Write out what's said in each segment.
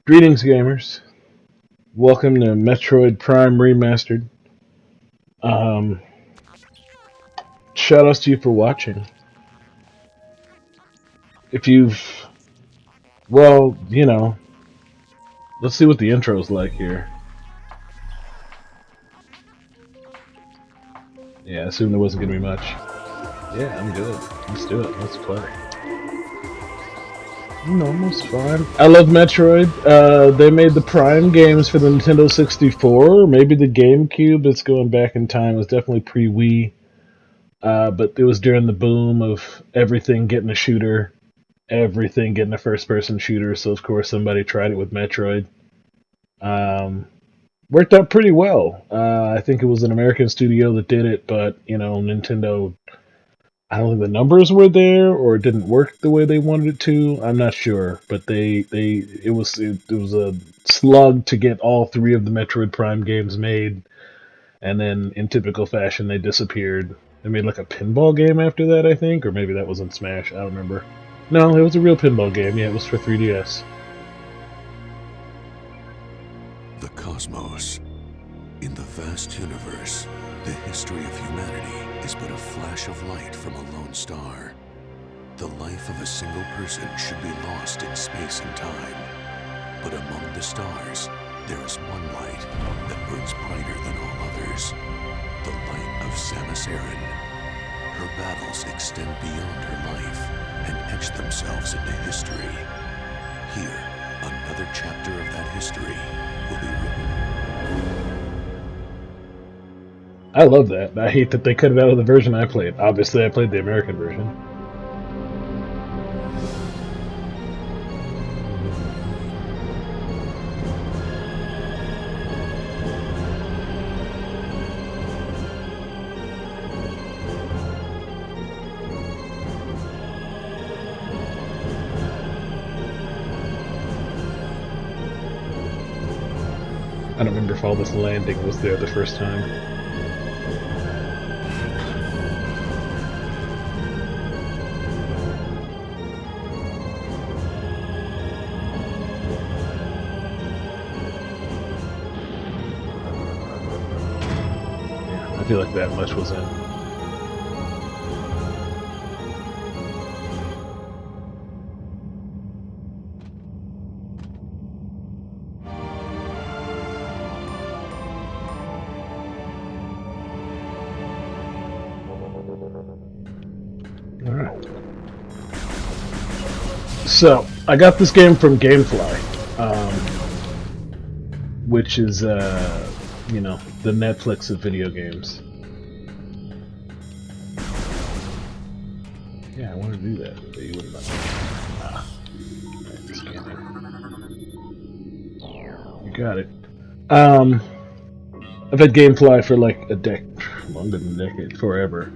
Greetings, gamers. Welcome to Metroid Prime Remastered. Um, Shout outs to you for watching. If you've, well, let's see what the intro's like here. Yeah, I assumed there wasn't gonna be much. Yeah, I'm good. Let's do it. Let's play. Almost fine. I love Metroid. They made the Prime games for the Nintendo 64, maybe the GameCube. It's going back in time. It was definitely pre-Wii. But it was during the boom of everything getting a shooter, everything getting a first-person shooter. So of course somebody tried it with Metroid. Um, Worked out pretty well. I think it was an American studio that did it, but Nintendo. I don't think the numbers were there, or it didn't work the way they wanted it to. I'm not sure, but it was a slug to get all three of the Metroid Prime games made, and then in typical fashion they disappeared. They made like a pinball game after that, I think, or maybe that was in Smash. I don't remember. No, it was a real pinball game. Yeah, it was for 3DS. The cosmos. In the vast universe, the history of humanity is but a flash of light from a lone star. The life of a single person should be lost in space and time. But among the stars, there is one light that burns brighter than all others. The light of Samus Aran. Her battles extend beyond her life and etch themselves into history. Here, another chapter of that history will be written. I love that. I hate that they cut it out of the version I played. Obviously, I played the American version. I don't remember if all this landing was there the first time. Yeah, I feel like that much was in. Alright. So, I got this game from Gamefly, which is, the Netflix of video games. Yeah, I wanted to do that, but you wouldn't let me. Alright, this game here. You got it. I've had Gamefly for like a longer than a decade, forever.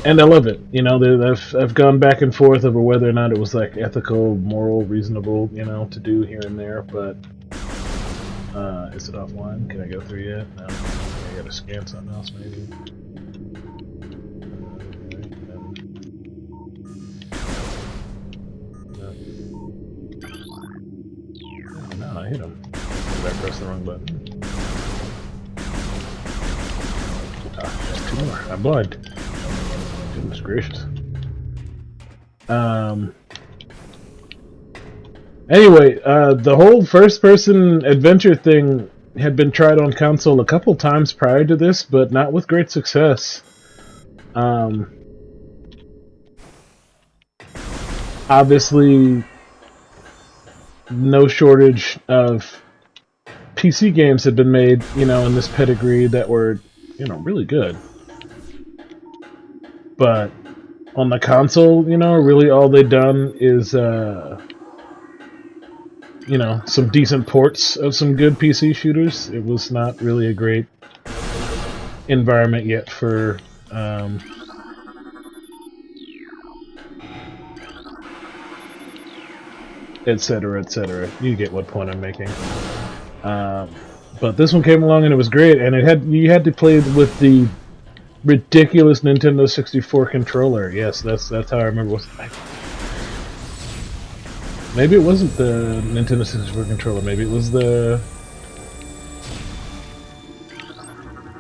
And I love it. I've gone back and forth over whether or not it was like ethical, moral, reasonable, to do here and there. But is it offline? Can I go through yet? No. I gotta scan something else, maybe. No, I hit him. Did I press the wrong button? There's two more. I'm blind. Goodness gracious. Anyway, the whole first-person adventure thing had been tried on console a couple times prior to this, but not with great success. Obviously, no shortage of PC games had been made, in this pedigree that were, really good. But on the console, really all they've done is, some decent ports of some good PC shooters. It was not really a great environment yet for, etc., etc. You get what point I'm making. But this one came along and it was great, and you had to play with the ridiculous Nintendo 64 controller. Yes, that's how I remember. Maybe it wasn't the Nintendo 64 controller, maybe it was the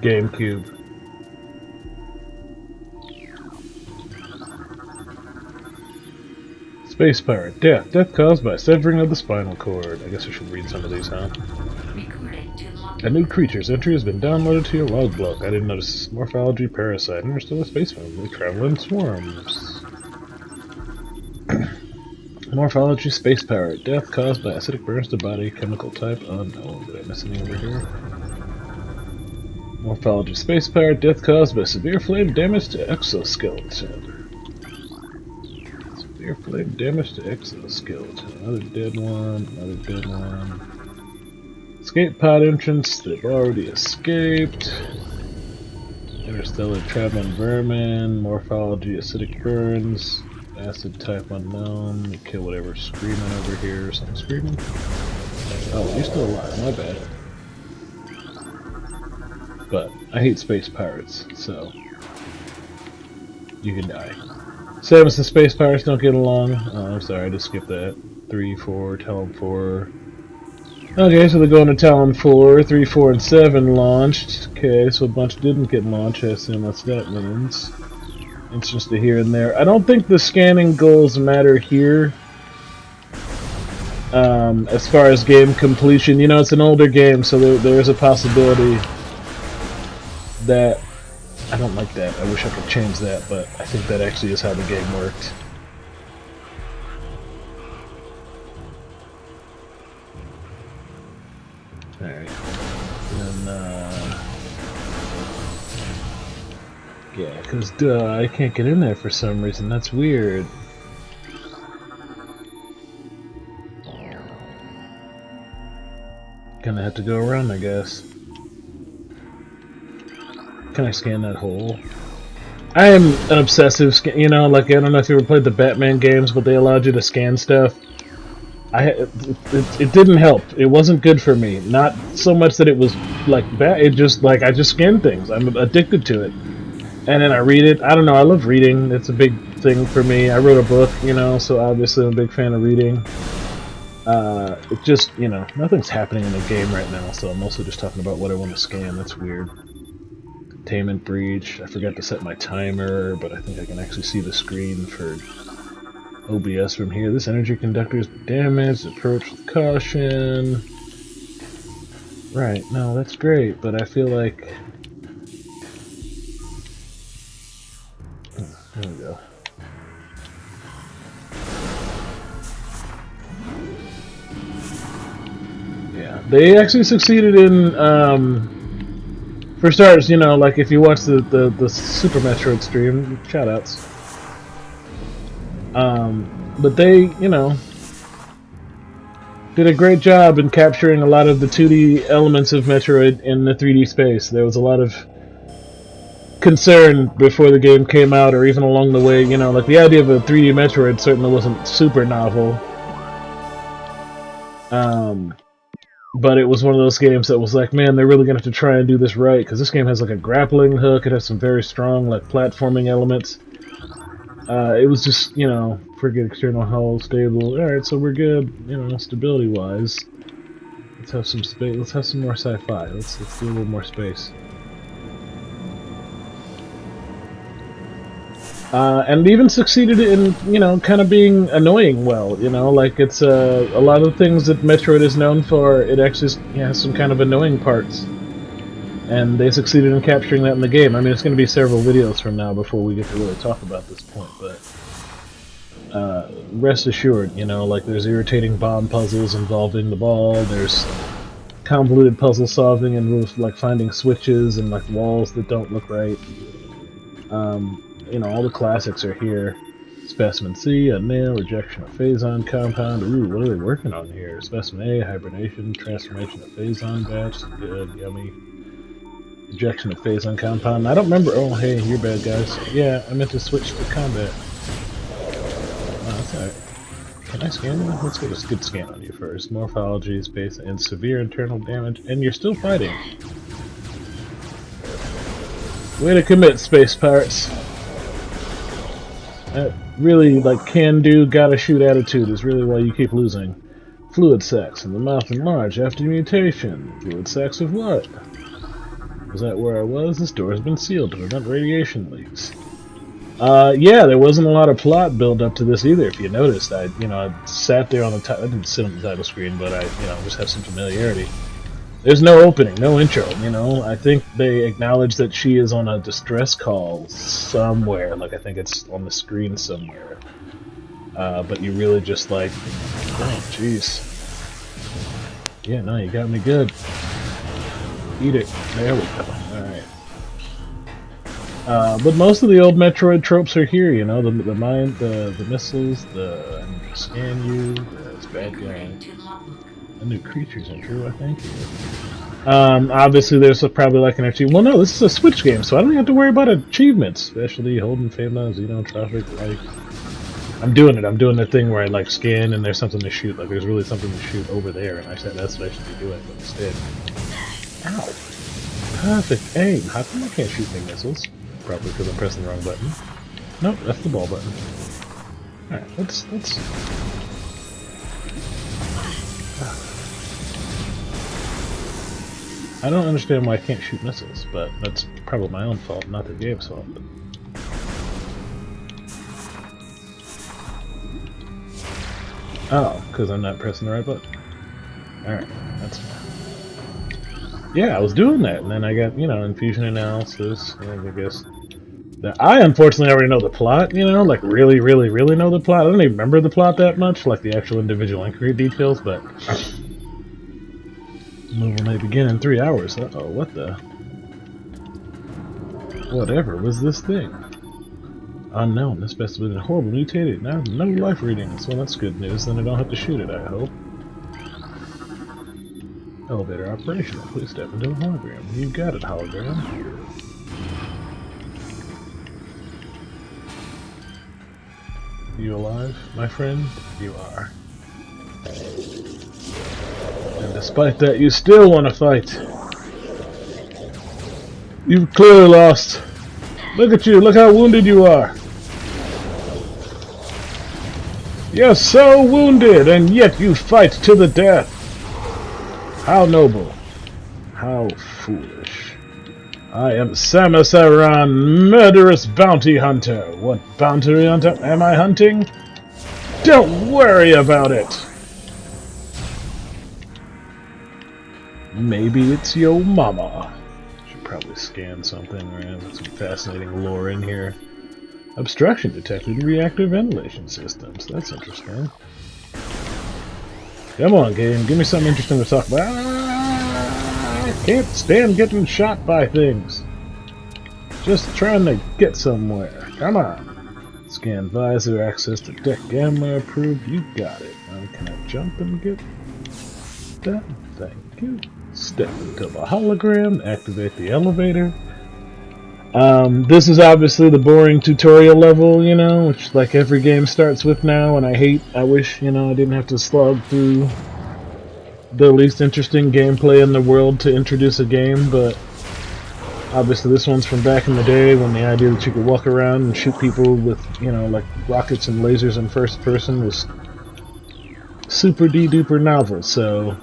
GameCube. Space Pirate. Death. Death caused by severing of the spinal cord. I guess I should read some of these, huh? A new creature's entry has been downloaded to your logbook. I didn't notice. Morphology parasite. And there's still a space family. They travel in swarms. Morphology space pirate. Death caused by acidic burns to body. Chemical type unknown. Did I miss anything over here? Morphology space pirate. Death caused by severe flame damage to exoskeleton. Severe flame damage to exoskeleton. Another dead one. Another dead one. Escape pod entrance. They've already escaped. Interstellar traveling vermin. Morphology acidic burns. Acid type unknown. Kill whatever's screaming over here. Something screaming? Oh, you're still alive. My bad. But I hate space pirates, so you can die. Samus and space pirates don't get along. Oh, I'm sorry, I just skipped that. 3, 4, Talon 4. Okay, so they're going to Talon 4. 3, 4, and 7 launched. Okay, so a bunch didn't get launched. I assume that's what that means. It's just a here and there. I don't think the scanning goals matter here. As far as game completion, you know, it's an older game, so there is a possibility that I don't like that. I wish I could change that, but I think that actually is how the game worked. Alright. And, yeah, because, I can't get in there for some reason. That's weird. Gonna have to go around, I guess. Can I scan that hole? I am an obsessive you know, like, I don't know if you ever played the Batman games, but they allowed you to scan stuff. It didn't help. It wasn't good for me. Not so much that it was, like, bad. It just, like, I just scan things. I'm addicted to it. And then I read it. I don't know, I love reading. It's a big thing for me. I wrote a book, you know, so obviously I'm a big fan of reading. It just, you know, nothing's happening in the game right now, so I'm mostly just talking about what I want to scan. That's weird. Containment breach. I forgot to set my timer, but I think I can actually see the screen for OBS from here. This energy conductor is damaged. Approach with caution. Right, no, that's great, but I feel like... There we go. Yeah, they actually succeeded in, for starters, you know, like if you watch the Super Metroid stream, shoutouts. But they, you know, did a great job in capturing a lot of the 2D elements of Metroid in the 3D space. There was a lot of concern before the game came out, or even along the way, you know, like the idea of a 3D Metroid certainly wasn't super novel. But it was one of those games that was like, man, they're really gonna have to try and do this right, because this game has like a grappling hook, it has some very strong like platforming elements. It was just, you know, friggin' external hull, stable. Alright, so we're good, you know, stability wise. Let's have some space, let's have some more sci-fi, let's do a little more space. And even succeeded in, you know, kind of being annoying well, you know, like it's a lot of things that Metroid is known for, it actually has some kind of annoying parts. And they succeeded in capturing that in the game. I mean, it's going to be several videos from now before we get to really talk about this point, but rest assured, you know, like there's irritating bomb puzzles involving the ball, there's convoluted puzzle solving and like finding switches and like walls that don't look right. You know, all the classics are here. Specimen C, a nail, rejection of Phazon compound. Ooh, what are they working on here? Specimen A, hibernation, transformation of Phazon batch. Good, yummy. Rejection of Phazon compound. I don't remember. Oh, hey, you're bad, guys. Yeah, I meant to switch to combat. Oh, that's alright. Can I scan you? Let's get a good scan on you first. Morphology, space, and severe internal damage. And you're still fighting. Way to commit, space pirates. really, like, can-do, gotta-shoot attitude is really why you keep losing. Fluid sacs in the mouth enlarge after mutation. Fluid sacs of what? Was that where I was? This door has been sealed to prevent radiation leaks. Yeah, there wasn't a lot of plot build up to this either. If you noticed, I sat there on the I didn't sit on the title screen, but I, just have some familiarity. There's no opening, no intro. I think they acknowledge that she is on a distress call somewhere. Like I think it's on the screen somewhere. But you really just like, oh, jeez. Yeah, no, you got me good. Eat it. There we go. Alright. But most of the old Metroid tropes are here, the missiles, the scan you, the bad guy, the new creatures intro, I think. Obviously there's probably like an achievement. Well, no, this is a Switch game, so I don't have to worry about achievements, especially holding Fama, Xenotropic, like... I'm doing the thing where I like scan and there's something to shoot, like there's really something to shoot over there, and I said that's what I should be doing, but instead... Ow! Perfect aim! How come I can't shoot big missiles? Probably because I'm pressing the wrong button. Nope, that's the ball button. Alright, let's... I don't understand why I can't shoot missiles, but that's probably my own fault, not the game's fault. Oh, because I'm not pressing the right button. Alright, that's fine. Yeah, I was doing that, and then I got, infusion analysis, and I guess... I unfortunately already know the plot, like really, really, really know the plot. I don't even remember the plot that much, like the actual individual inquiry details, but... Movie may begin in 3 hours. Uh-oh, what the... Whatever was this thing? Unknown. This best have been horribly mutated. Now no life readings. Well, that's good news. Then I don't have to shoot it, I hope. Elevator operational. Please step into a hologram. You got it, hologram. You alive, my friend? You are. And despite that, you still want to fight. You've clearly lost. Look at you. Look how wounded you are. You're so wounded, and yet you fight to the death. How noble. How foolish. I am Samus Aran, murderous bounty hunter. What bounty hunter am I hunting? Don't worry about it. Maybe it's your mama. Should probably scan something, right? There's some fascinating lore in here. Obstruction detected in reactor ventilation systems. That's interesting. Come on, game. Give me something interesting to talk about. I can't stand getting shot by things. Just trying to get somewhere. Come on. Scan visor, access to deck gamma approved. You got it. Now can I jump and get that? Thank you. Step into the hologram. Activate the elevator. This is obviously the boring tutorial level, which like every game starts with now, and I wish, I didn't have to slog through the least interesting gameplay in the world to introduce a game, but obviously this one's from back in the day when the idea that you could walk around and shoot people with, like rockets and lasers in first person was super duper novel, so...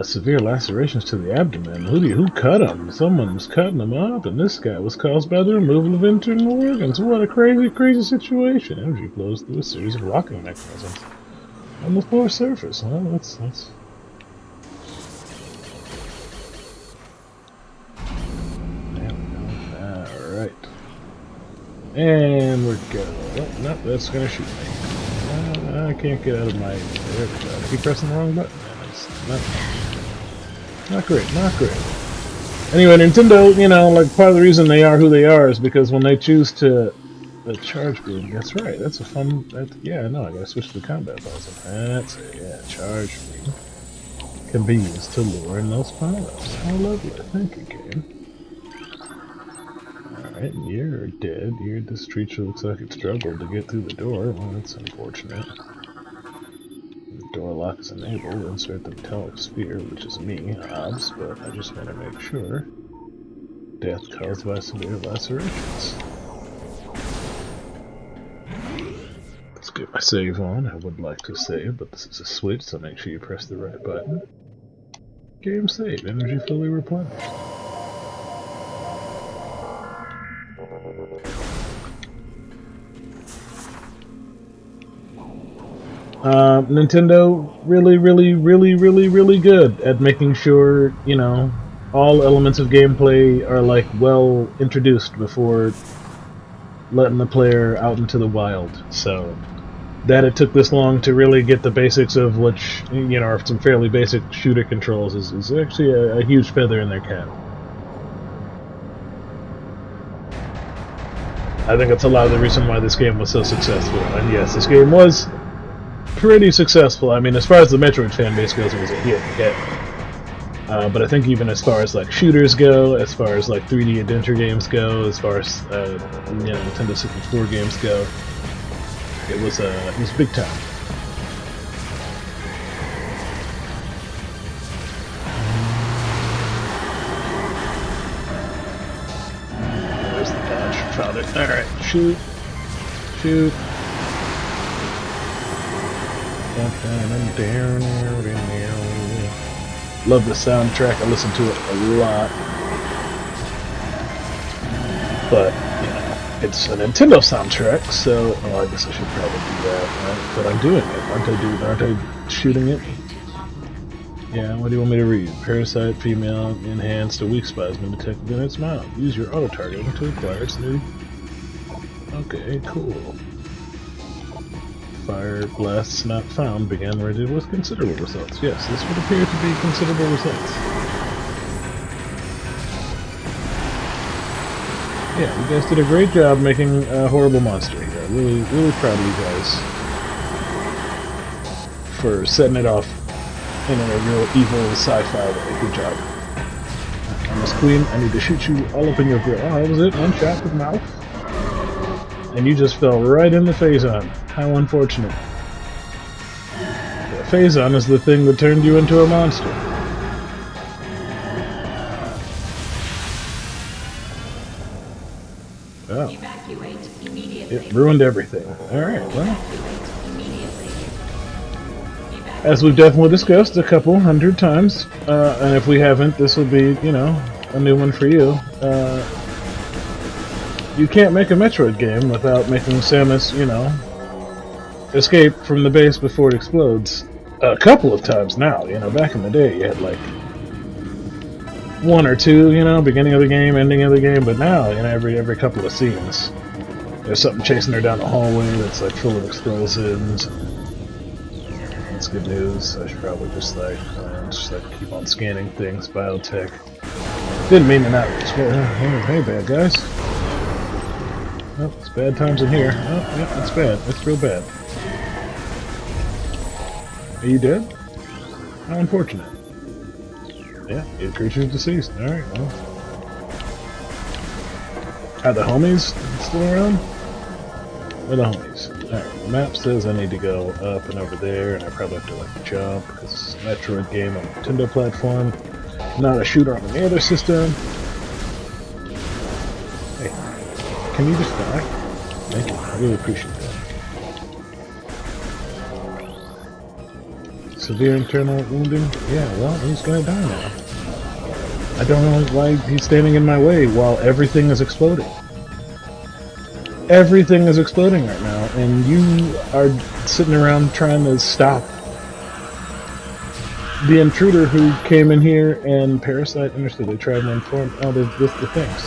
severe lacerations to the abdomen. Who cut him? Someone was cutting him up, and this guy was caused by the removal of internal organs. What a crazy situation. Energy flows through a series of locking mechanisms on the floor surface. Well, that's... There we go. Alright. And we're good. Oh, no, that's gonna shoot me. I can't get out of my... There we go. I keep pressing the wrong button. Not great. Anyway, Nintendo, like part of the reason they are who they are is because when they choose to the charge beam, that's right. That's a fun. Yeah, no, I gotta switch to the combat buzzer. That's it. Yeah, charge beam can be used to lure in those power-ups. How lovely! Thank you, game. All right, you're dead. This creature looks like it struggled to get through the door. Well, that's unfortunate. Door lock is enabled. Insert the metallic sphere, which is me, Hobbs, but I just want to make sure. Death caused by severe lacerations. get my save on. I would like to save, but this is a Switch, so make sure you press the right button. Game save. Energy fully replenished. Nintendo really good at making sure, you know, all elements of gameplay are like well introduced before letting the player out into the wild. So that it took this long to really get the basics of which, you know, are some fairly basic shooter controls is actually a huge feather in their cap. I think that's a lot of the reason why this game was so successful. And yes, this game was pretty successful. I mean, as far as the Metroid fan base goes, it was a hit. But I think even as far as like shooters go, as far as like 3D adventure games go, as far as you know, Nintendo 64 games go, it was big time. There's the dodge. Found it. All right, shoot. Love the soundtrack. I listen to it a lot. But, you know, it's a Nintendo soundtrack, so I guess I should probably do that, right? But I'm doing it. Aren't I shooting it? Yeah, what do you want me to read? Parasite, female, enhanced, a weak spasm detected in its mouth. Use your auto-targeting to acquire its new... Okay, cool. Fire blasts not found began rated with considerable results. Yes, this would appear to be considerable results. Yeah, you guys did a great job making a horrible monster here. I'm really proud of you guys for setting it off in a real evil sci-fi way. Good job. Miss Queen, I need to shoot you all up in your grill. Oh, that was it? One shot with mouth? And you just fell right in the Phazon. How unfortunate. The Phazon is the thing that turned you into a monster. Oh. Evacuate immediately. It ruined everything. Alright, well. As we've definitely discussed a couple hundred times, and if we haven't, this will be, you know, a new one for you. You can't make a Metroid game without making Samus, you know, escape from the base before it explodes. A couple of times now, you know, back in the day you had like one or two, you know, beginning of the game, ending of the game, but now, you know, every couple of scenes there's something chasing her down the hallway that's like full of explosions. That's good news. I should probably just like keep on scanning things. Biotech. Didn't mean to not. Hey, bad guys. Oh, it's bad times in here. Oh, yeah, it's bad. It's real bad. Are you dead? How unfortunate. Yeah, your creature's deceased. Alright, well. Are the homies still around? Where are the homies? Alright, the map says I need to go up and over there, and I probably have to like jump, because this is a Metroid game on a Nintendo platform, not a shooter on any other system. Hey, can you just die? Thank you, I really appreciate that. Severe internal wounding? Yeah, well, he's gonna die now. I don't know why he's standing in my way while everything is exploding. Everything is exploding right now, and you are sitting around trying to stop the intruder who came in here and Parasite. Understood. They tried to inform. Oh, there's the things.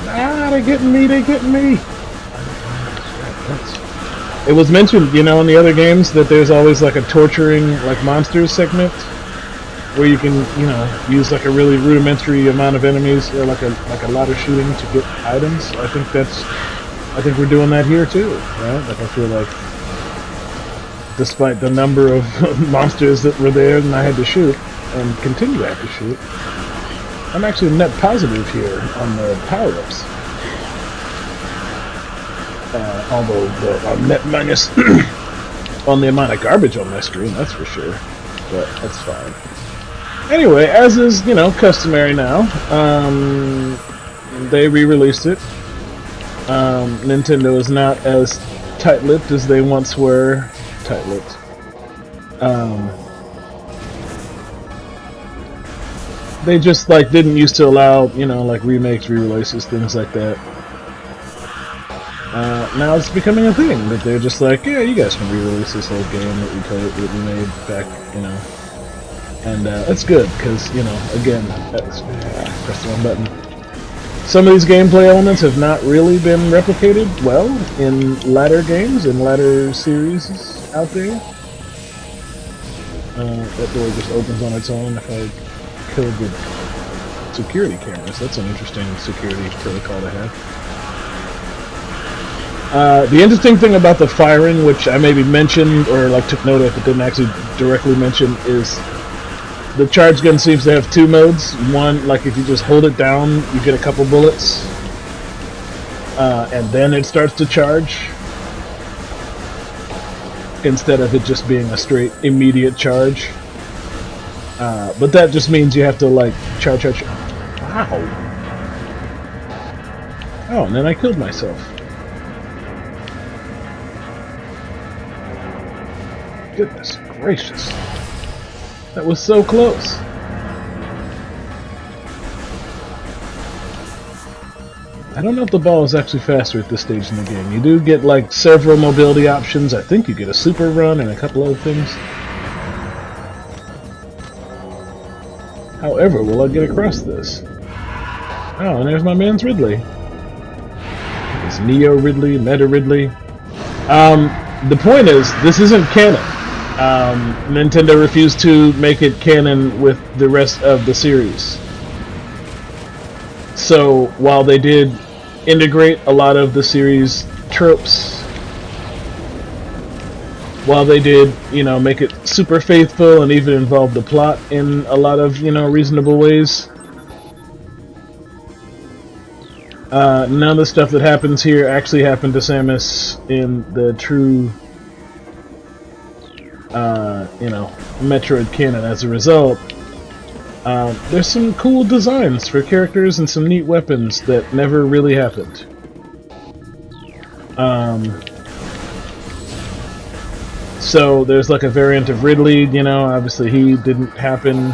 Ah, they're getting me! They're getting me! It was mentioned, you know, in the other games that there's always like a torturing, like monsters segment where you can, you know, use like a really rudimentary amount of enemies or like a lot of shooting to get items. I think we're doing that here too, right? Like I feel like, despite the number of monsters that were there and I had to shoot and continue to have to shoot, I'm actually net positive here on the power-ups. Although I'm net minus on the amount of garbage on my screen, that's for sure. But that's fine. Anyway, as is, you know, customary now, they re-released it. Nintendo is not as tight-lipped as they once were. Tight-lipped. They just like didn't used to allow, you know, like remakes, re-releases, things like that. Now it's becoming a thing that they're just like, yeah, you guys can re-release this whole game that we made back, you know. And that's good because, you know, again, press the wrong button. Some of these gameplay elements have not really been replicated well in latter games and latter series out there. That door just opens on its own if I kill the security cameras. That's an interesting security protocol to have. The interesting thing about the firing, which I maybe mentioned or like took note of but didn't actually directly mention, is the charge gun seems to have two modes. One, like if you just hold it down, you get a couple bullets, and then it starts to charge, instead of it just being a straight immediate charge. But that just means you have to like charge. Wow. Oh, and then I killed myself. Goodness gracious. That was so close. I don't know if the ball is actually faster at this stage in the game. You do get like several mobility options. I think you get a super run and a couple other things. However, will I get across this? Oh, and there's my man's Ridley. It's Neo Ridley, Meta Ridley. The point is, this isn't canon. Nintendo refused to make it canon with the rest of the series. So, while they did integrate a lot of the series tropes, while they did, you know, make it super faithful and even involve the plot in a lot of, you know, reasonable ways, none of the stuff that happens here actually happened to Samus in the true, you know, Metroid canon. As a result, there's some cool designs for characters and some neat weapons that never really happened. So there's like a variant of Ridley, you know, obviously he didn't happen,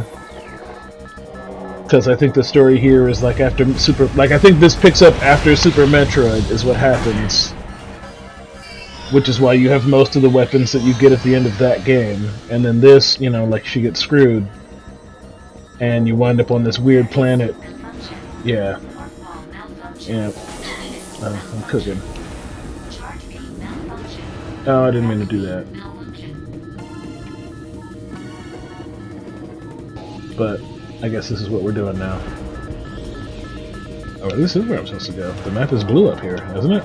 because I think the story here is like after Super, like I think this picks up after Super Metroid is what happens, which is why you have most of the weapons that you get at the end of that game, and then this, you know, like she gets screwed, and you wind up on this weird planet. Yeah. Yeah. I'm cooking. Oh, I didn't mean to do that. But I guess this is what we're doing now. Oh, this is where I'm supposed to go. The map is blue up here, isn't it?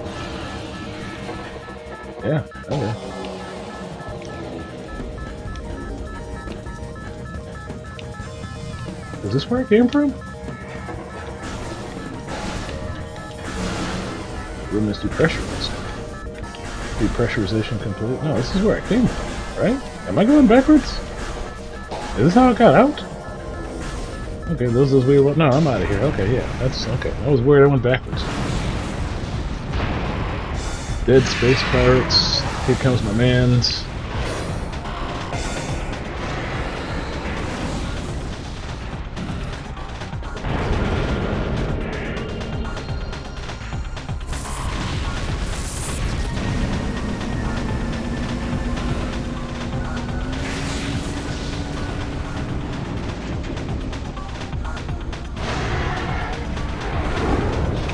Yeah, okay. Is this where it came from? Room is depressurized. Depressurization complete. No, this is where it came from, right? Am I going backwards? Is this how it got out? Okay, those weird. No, I'm out of here. Okay, yeah, that's okay. That was weird. I went backwards. Dead space pirates. Here comes my man's.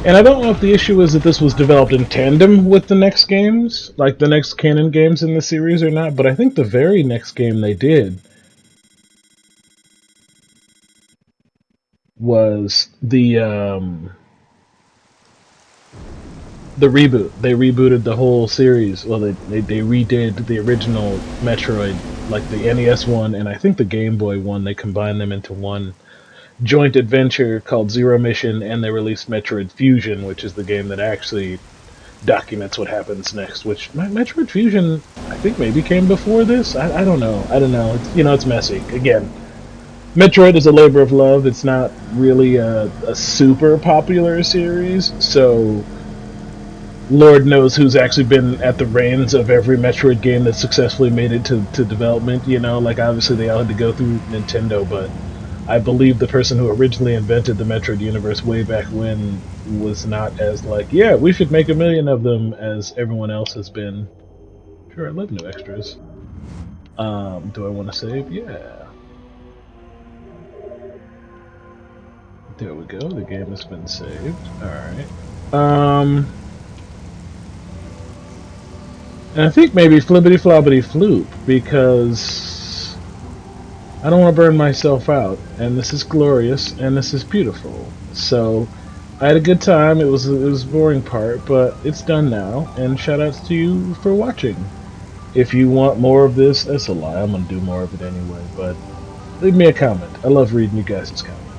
And I don't know if the issue is that this was developed in tandem with the next games, like the next canon games in the series or not, but I think the very next game they did was the reboot. They rebooted the whole series. Well, they redid the original Metroid, like the NES one, and I think the Game Boy one. They combined them into one joint adventure called Zero Mission, and they released Metroid Fusion, which is the game that actually documents what happens next. Which Metroid Fusion, I think maybe came before this. I don't know. It's, you know, it's messy. Again, Metroid is a labor of love. It's not really a super popular series, so Lord knows who's actually been at the reins of every Metroid game that successfully made it to development. You know, like obviously they all had to go through Nintendo, but I believe the person who originally invented the Metroid universe way back when was not as like, yeah, we should make 1,000,000 of them as everyone else has been. Sure, I love new extras. Do I want to save? Yeah. There we go. The game has been saved. Alright. And I think maybe Flibbity Flobbity Floop, because I don't want to burn myself out, and this is glorious, and this is beautiful. So, I had a good time. It was a boring part, but it's done now, and shoutouts to you for watching. If you want more of this, that's a lie. I'm gonna do more of it anyway, but leave me a comment. I love reading you guys' comments.